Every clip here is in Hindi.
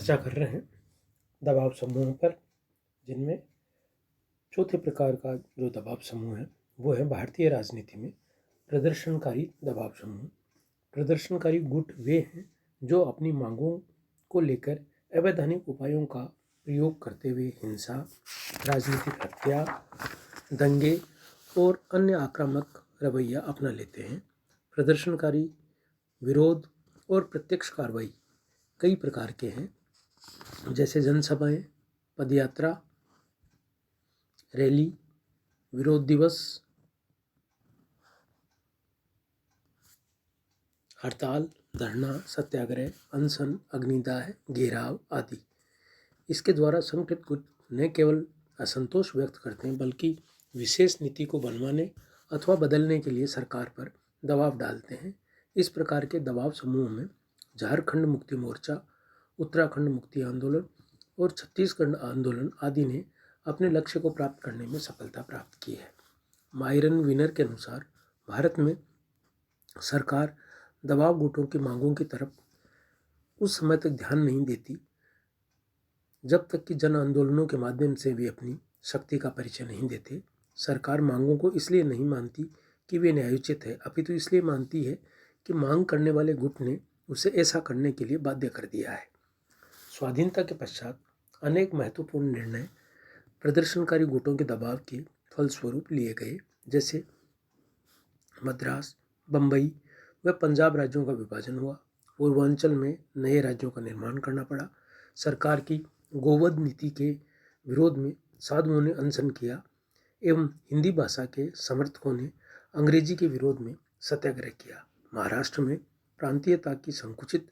चर्चा कर रहे हैं दबाव समूह पर, जिनमें चौथे प्रकार का जो दबाव समूह है वो है भारतीय राजनीति में प्रदर्शनकारी दबाव समूह। प्रदर्शनकारी गुट वे हैं जो अपनी मांगों को लेकर अवैधानिक उपायों का प्रयोग करते हुए हिंसा, राजनीतिक हत्या, दंगे और अन्य आक्रामक रवैया अपना लेते हैं। प्रदर्शनकारी विरोध और प्रत्यक्ष कार्रवाई कई प्रकार के हैं, जैसे जनसभाएं, पदयात्रा, रैली, विरोध दिवस, हड़ताल, धरना, सत्याग्रह, अनशन, अग्निदाह, घेराव आदि। इसके द्वारा संगठित गुट न केवल असंतोष व्यक्त करते हैं बल्कि विशेष नीति को बनवाने अथवा बदलने के लिए सरकार पर दबाव डालते हैं। इस प्रकार के दबाव समूह में झारखंड मुक्ति मोर्चा, उत्तराखंड मुक्ति आंदोलन और छत्तीसगढ़ आंदोलन आदि ने अपने लक्ष्य को प्राप्त करने में सफलता प्राप्त की है। मायरन विनर के अनुसार भारत में सरकार दबाव गुटों की मांगों की तरफ उस समय तक ध्यान नहीं देती जब तक कि जन आंदोलनों के माध्यम से वे अपनी शक्ति का परिचय नहीं देते। सरकार मांगों को इसलिए नहीं मानती कि वे न्यायोचित है, अपितु इसलिए मानती है कि मांग करने वाले गुट ने उसे ऐसा करने के लिए बाध्य कर दिया है। स्वाधीनता के पश्चात अनेक महत्वपूर्ण निर्णय प्रदर्शनकारी गुटों के दबाव के फलस्वरूप लिए गए, जैसे मद्रास, बम्बई व पंजाब राज्यों का विभाजन हुआ, पूर्वांचल में नए राज्यों का निर्माण करना पड़ा, सरकार की गोवध नीति के विरोध में साधुओं ने अनशन किया एवं हिंदी भाषा के समर्थकों ने अंग्रेजी के विरोध में सत्याग्रह किया। महाराष्ट्र में प्रांतीयता की संकुचित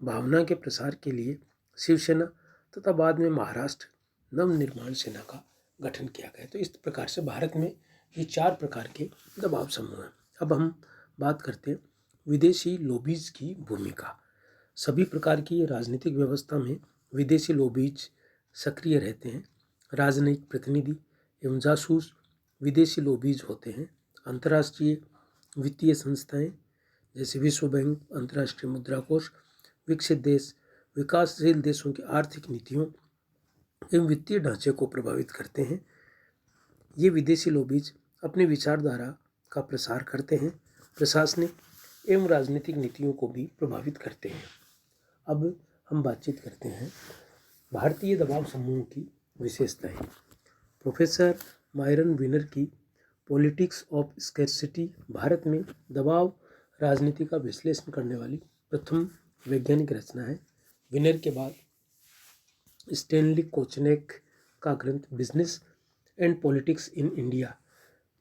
भावना के प्रसार के लिए शिवसेना तथा बाद में महाराष्ट्र नवनिर्माण सेना का गठन किया गया। तो इस प्रकार से भारत में ये 4 प्रकार के दबाव समूह हैं। अब हम बात करते हैं विदेशी लॉबीज की भूमिका। सभी प्रकार की राजनीतिक व्यवस्था में विदेशी लॉबीज सक्रिय रहते हैं। राजनयिक प्रतिनिधि एवं जासूस विदेशी लॉबीज होते हैं। अंतर्राष्ट्रीय वित्तीय संस्थाएं जैसे विश्व बैंक, अंतर्राष्ट्रीय मुद्रा कोष, विकसित देश विकासशील देशों की आर्थिक नीतियों एवं वित्तीय ढांचे को प्रभावित करते हैं। ये विदेशी लॉबीज अपनी विचारधारा का प्रसार करते हैं, प्रशासनिक एवं राजनीतिक नीतियों को भी प्रभावित करते हैं। अब हम बातचीत करते हैं भारतीय दबाव समूह की विशेषताएं। प्रोफेसर मायरन विनर की पॉलिटिक्स ऑफ स्कैरसिटी भारत में दबाव राजनीति का विश्लेषण करने वाली प्रथम वैज्ञानिक रचना है। विनर के बाद स्टैनली कोचनेक का ग्रंथ business and politics in India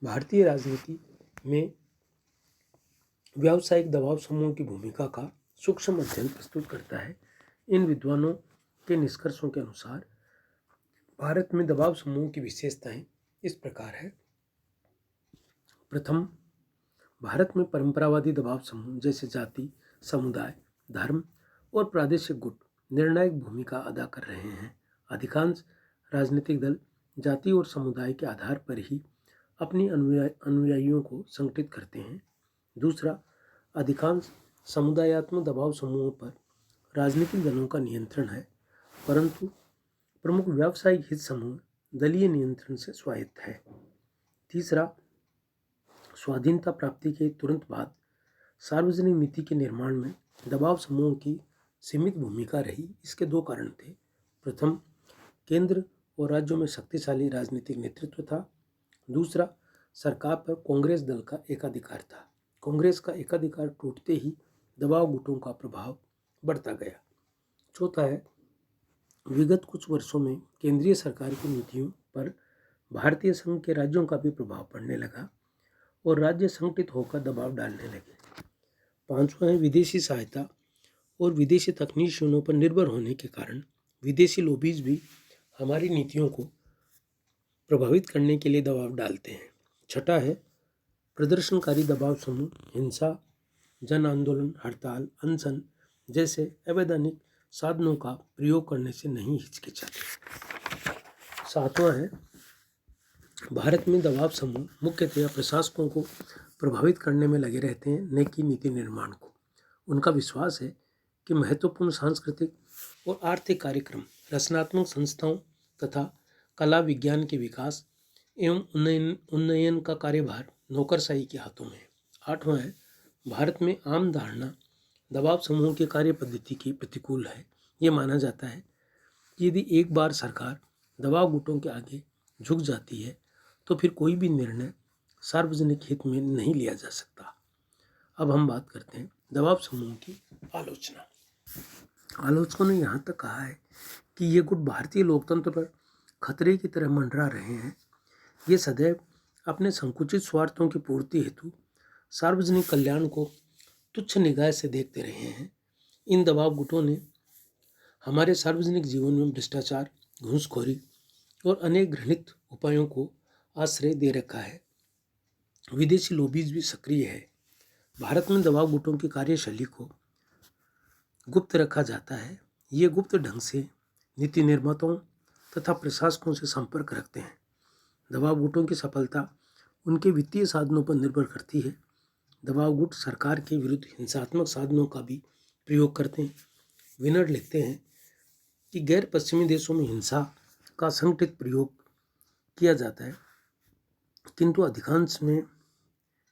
भारतीय राजनीति में व्यावसायिक दबाव समूह की भूमिका का सूक्ष्म अध्ययन प्रस्तुत करता है। इन विद्वानों के निष्कर्षों के अनुसार भारत में दबाव समूह की विशेषताएं इस प्रकार है। प्रथम, भारत में परंपरावादी दबाव समूह जैसे जाति, समुदाय, धर्म और प्रादेशिक गुट निर्णायक भूमिका अदा कर रहे हैं। अधिकांश राजनीतिक दल जाति और समुदाय के आधार पर ही अपनी अनुयायियों को संगठित करते हैं। दूसरा, अधिकांश समुदायात्मक दबाव समूहों पर राजनीतिक दलों का नियंत्रण है, परंतु प्रमुख व्यावसायिक हित समूह दलीय नियंत्रण से स्वायत्त है। तीसरा, स्वाधीनता प्राप्ति के तुरंत बाद सार्वजनिक नीति के निर्माण में दबाव समूह की सीमित भूमिका रही। इसके 2 कारण थे। प्रथम, केंद्र और राज्यों में शक्तिशाली राजनीतिक नेतृत्व था। दूसरा, सरकार पर कांग्रेस दल का एकाधिकार था। कांग्रेस का एकाधिकार टूटते ही दबाव गुटों का प्रभाव बढ़ता गया। चौथा है, विगत कुछ वर्षों में केंद्रीय सरकार की नीतियों पर भारतीय संघ के राज्यों का भी प्रभाव पड़ने लगा और राज्य संगठित होकर दबाव डालने लगे। पांचवा है, विदेशी सहायता और विदेशी तकनीशियों पर निर्भर होने के कारण विदेशी लॉबीज भी हमारी नीतियों को प्रभावित करने के लिए दबाव डालते हैं। छठा है, प्रदर्शनकारी दबाव समूह हिंसा, जन आंदोलन, हड़ताल, अनशन जैसे अवैधानिक साधनों का प्रयोग करने से नहीं हिचकिचाते। सातवां है, भारत में दबाव समूह मुख्यतया प्रशासकों को प्रभावित करने में लगे रहते हैं, न कि नीति निर्माण को। उनका विश्वास है कि महत्वपूर्ण सांस्कृतिक और आर्थिक कार्यक्रम, रचनात्मक संस्थाओं तथा कला विज्ञान के विकास एवं उन्नयन का कार्यभार नौकरशाही के हाथों में है। 8वां है, भारत में आम धारणा दबाव समूह की कार्य पद्धति की प्रतिकूल है। ये माना जाता है कि यदि एक बार सरकार दबाव गुटों के आगे झुक जाती है तो फिर कोई भी निर्णय सार्वजनिक हित में नहीं लिया जा सकता। अब हम बात करते हैं दबाव समूह की आलोचना। आलोचकों ने यहाँ तक कहा है कि ये गुट भारतीय लोकतंत्र पर खतरे की तरह मंडरा रहे हैं। ये सदैव अपने संकुचित स्वार्थों की पूर्ति हेतु सार्वजनिक कल्याण को तुच्छ निगाह से देखते रहे हैं। इन दबाव गुटों ने हमारे सार्वजनिक जीवन में भ्रष्टाचार, घूसखोरी और अनेक घृणित उपायों को आश्रय दे रखा है। विदेशी लॉबीज भी सक्रिय है। भारत में दबाव गुटों की कार्यशैली को गुप्त रखा जाता है। ये गुप्त ढंग से नीति निर्माताओं तथा प्रशासकों से संपर्क रखते हैं। दबाव गुटों की सफलता उनके वित्तीय साधनों पर निर्भर करती है। दबाव गुट सरकार के विरुद्ध हिंसात्मक साधनों का भी प्रयोग करते हैं। विनर लिखते हैं कि गैर पश्चिमी देशों में हिंसा का संगठित प्रयोग किया जाता है, किंतु अधिकांश में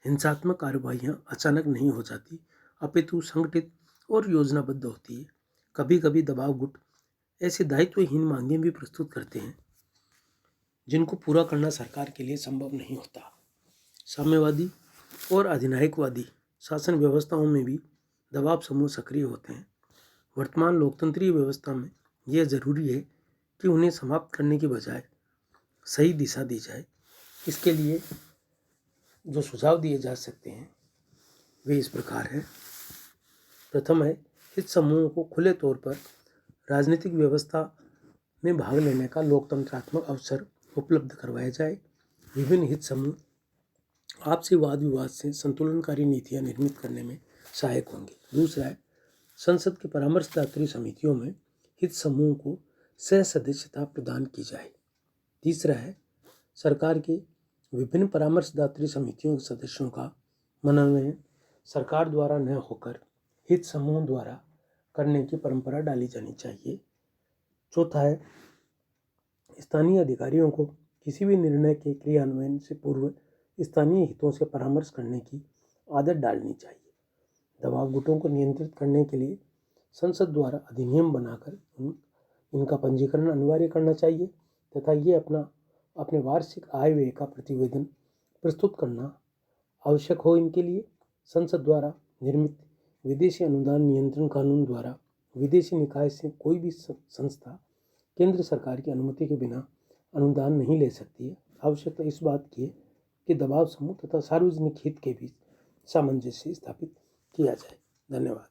हिंसात्मक कार्रवाइयाँ अचानक नहीं हो जाती, अपितु संगठित और योजनाबद्ध होती है। कभी कभी दबाव गुट ऐसी दायित्वहीन मांगें भी प्रस्तुत करते हैं जिनको पूरा करना सरकार के लिए संभव नहीं होता। साम्यवादी और अधिनायकवादी शासन व्यवस्थाओं में भी दबाव समूह सक्रिय होते हैं। वर्तमान लोकतंत्रीय व्यवस्था में यह जरूरी है कि उन्हें समाप्त करने की बजाय सही दिशा दी जाए। इसके लिए जो सुझाव दिए जा सकते हैं वे इस प्रकार हैं। प्रथम है, हित समूहों को खुले तौर पर राजनीतिक व्यवस्था में भाग लेने का लोकतंत्रात्मक अवसर उपलब्ध करवाया जाए। विभिन्न हित समूह आपसी वाद विवाद से संतुलनकारी नीतियाँ निर्मित करने में सहायक होंगे। दूसरा है, संसद की परामर्शदात्री समितियों में हित समूह को सह सदस्यता प्रदान की जाए। तीसरा है, सरकार के विभिन्न परामर्शदात्री समितियों के सदस्यों का मनोनयन सरकार द्वारा न होकर हित समूह द्वारा करने की परंपरा डाली जानी चाहिए। चौथा है, स्थानीय अधिकारियों को किसी भी निर्णय के क्रियान्वयन से पूर्व स्थानीय हितों से परामर्श करने की आदत डालनी चाहिए। दबाव गुटों को नियंत्रित करने के लिए संसद द्वारा अधिनियम बनाकर इनका पंजीकरण अनिवार्य करना चाहिए तथा ये अपने वार्षिक आय व्यय का प्रतिवेदन प्रस्तुत करना आवश्यक हो। इनके लिए संसद द्वारा निर्मित विदेशी अनुदान नियंत्रण कानून द्वारा विदेशी निकाय से कोई भी संस्था केंद्र सरकार की अनुमति के बिना अनुदान नहीं ले सकती है। आवश्यकता इस बात की है कि दबाव समूह तथा सार्वजनिक हित के बीच सामंजस्य स्थापित किया जाए। धन्यवाद।